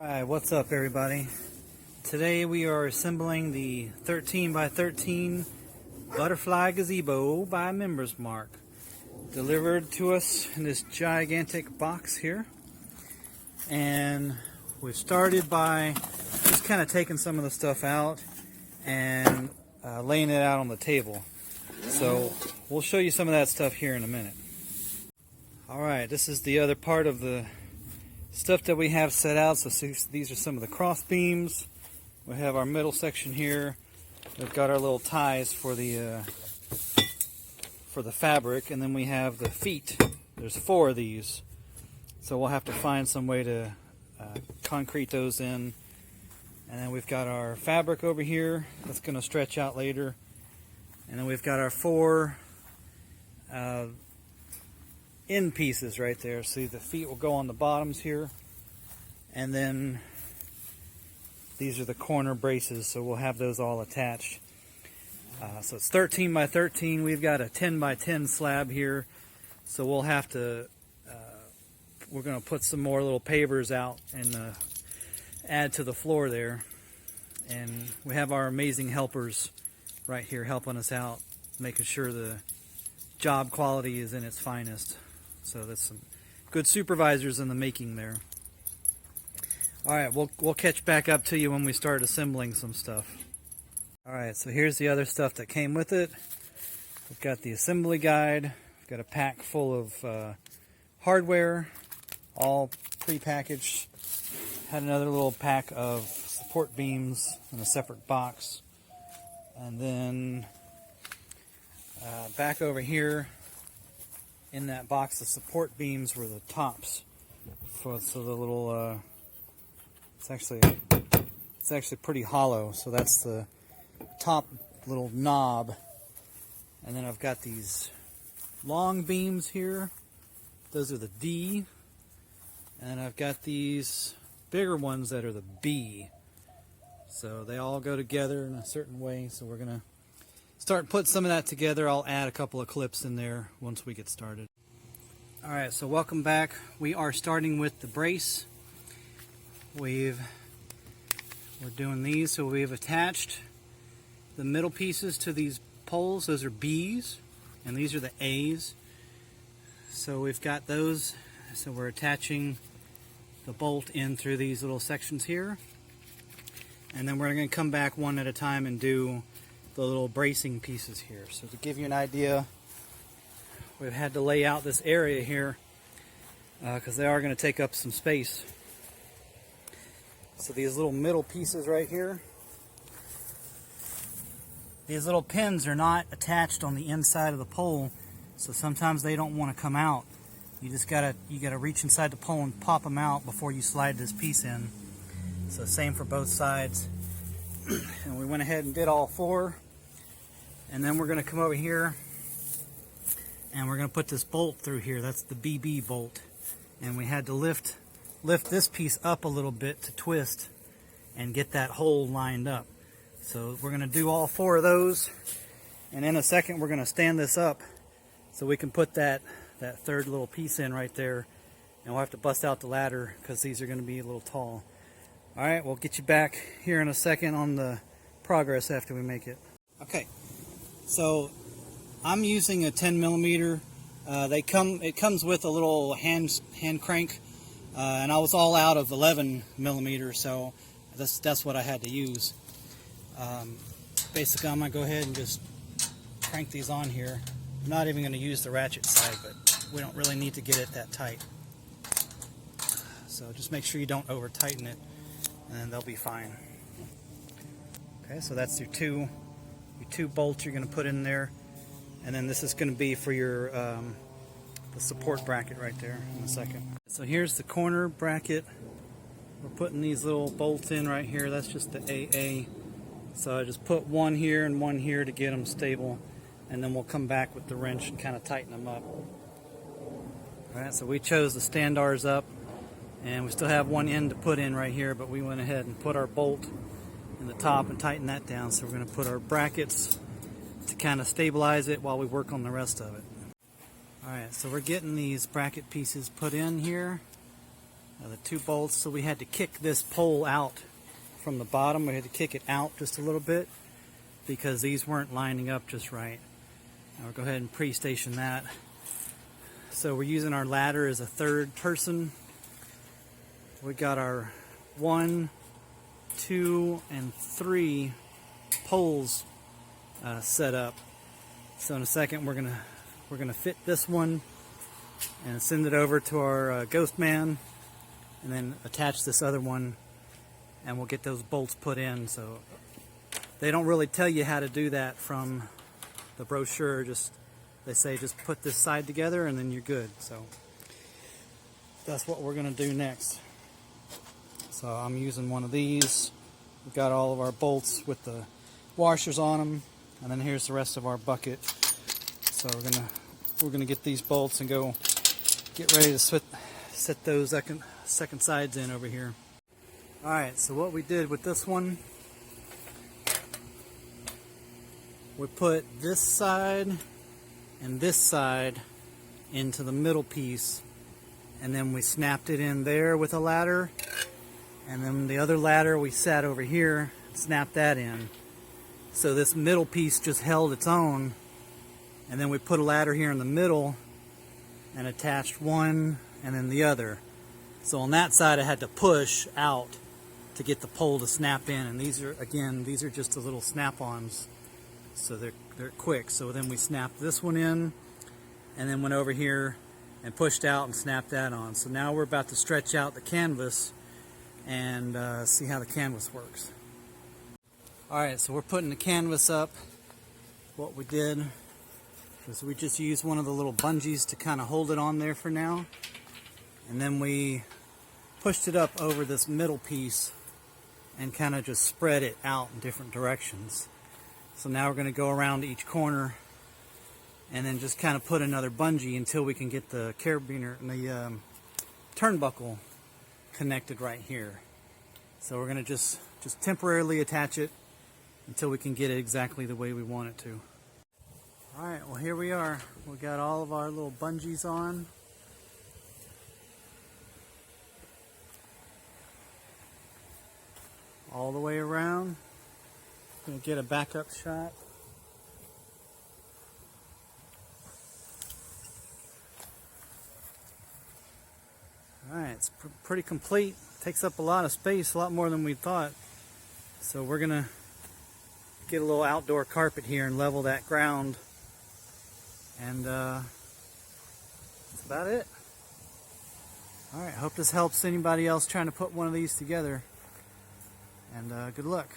Alright, what's up everybody? Today we are assembling the 13 by 13 butterfly gazebo by Members Mark. Delivered to us in this gigantic box here. And we've started by just kind of taking some of the stuff out and laying it out on the table. So we'll show you some of that stuff here in a minute. Alright, this is the other part of the stuff that we have set out. So these are some of the cross beams. We have our middle section here. We've got our little ties for the fabric, and then we have the feet. There's 4 of these, so we'll have to find some way to concrete those in. And then we've got our fabric over here that's going to stretch out later, and then we've got our 4 end pieces right there. See, the feet will go on the bottoms here, and then these are the corner braces, so we'll have those all attached. So it's 13 by 13. We've got a 10 by 10 slab here, so we'll have to we're going to put some more little pavers out and add to the floor there. And we have our amazing helpers right here helping us out, making sure the job quality is in its finest. So that's some good supervisors in the making there. Alright, we'll catch back up to you when we start assembling some stuff. Alright, so here's the other stuff that came with it. We've got the assembly guide. We've got a pack full of hardware, all pre-packaged. Had another little pack of support beams in a separate box. And then back over here, in that box, the support beams were the tops for the little. It's actually pretty hollow, so that's the top little knob. And then I've got these long beams here. Those are the D, and I've got these bigger ones that are the B. So they all go together in a certain way. So we're gonna start putting some of that together. I'll add a couple of clips in there once we get started. Alright, so welcome back. We are starting with the brace. We're doing these, so we've attached the middle pieces to these poles. Those are B's, and these are the A's. So we've got those, so we're attaching the bolt in through these little sections here. And then we're going to come back one at a time and do the little bracing pieces here. So to give you an idea, we've had to lay out this area here because they are going to take up some space. So these little middle pieces right here, these little pins are not attached on the inside of the pole, so sometimes they don't want to come out. You gotta reach inside the pole and pop them out before you slide this piece in. So same for both sides. And we went ahead and did all 4. And then we're going to come over here and we're going to put this bolt through here. That's the BB bolt. And we had to lift this piece up a little bit to twist and get that hole lined up. So we're going to do all 4 of those. And in a second we're going to stand this up so we can put that third little piece in right there. And we'll have to bust out the ladder because these are going to be a little tall. Alright, we'll get you back here in a second on the progress after we make it. Okay, so I'm using a 10 millimeter. It comes with a little hand crank, and I was all out of 11 millimeter, so that's what I had to use. Basically, I'm gonna go ahead and just crank these on here. I'm not even gonna use the ratchet side, but we don't really need to get it that tight. So just make sure you don't over tighten it, and they'll be fine. Okay, so that's your two bolts you're going to put in there, and then this is going to be for your the support bracket right there in a second. So here's the corner bracket. We're putting these little bolts in right here. That's just the AA. So I just put one here and one here to get them stable, and then we'll come back with the wrench and kind of tighten them up. Alright, so we chose to stand ours up, and we still have one end to put in right here, but we went ahead and put our bolt in the top and tighten that down. So we're going to put our brackets to kind of stabilize it while we work on the rest of it. Alright, so we're getting these bracket pieces put in here. the 2 bolts, so we had to kick this pole out from the bottom. We had to kick it out just a little bit because these weren't lining up just right. Now we'll go ahead and pre-station that. So we're using our ladder as a 3rd person. We got our 1, 2, and 3 poles set up. So in a second we're gonna fit this one and send it over to our ghost man, and then attach this other one, and we'll get those bolts put in. So they don't really tell you how to do that from the brochure. They say just put this side together and then you're good. So that's what we're gonna do next. So I'm using one of these. We've got all of our bolts with the washers on them, and then here's the rest of our bucket. So we're gonna get these bolts and go get ready to set those second sides in over here. All right, so what we did with this one, we put this side and this side into the middle piece, and then we snapped it in there with a ladder, and then the other ladder we sat over here, snapped that in. So this middle piece just held its own, and then we put a ladder here in the middle and attached one and then the other. So on that side I had to push out to get the pole to snap in, and these are just the little snap-ons, so they're quick. So then we snapped this one in and then went over here and pushed out and snapped that on. So now we're about to stretch out the canvas and see how the canvas works. Alright, so we're putting the canvas up. What we did is we just used one of the little bungees to kind of hold it on there for now, and then we pushed it up over this middle piece and kind of just spread it out in different directions. So now we're going to go around each corner and then just kind of put another bungee until we can get the carabiner and the turnbuckle connected right here. So we're going to just temporarily attach it until we can get it exactly the way we want it to. Alright, well here we are. We got all of our little bungees on. All the way around. Gonna get a backup shot. Alright, it's pretty complete. Takes up a lot of space, a lot more than we thought. So we're gonna get a little outdoor carpet here and level that ground. And that's about it. Alright, hope this helps anybody else trying to put one of these together. And good luck.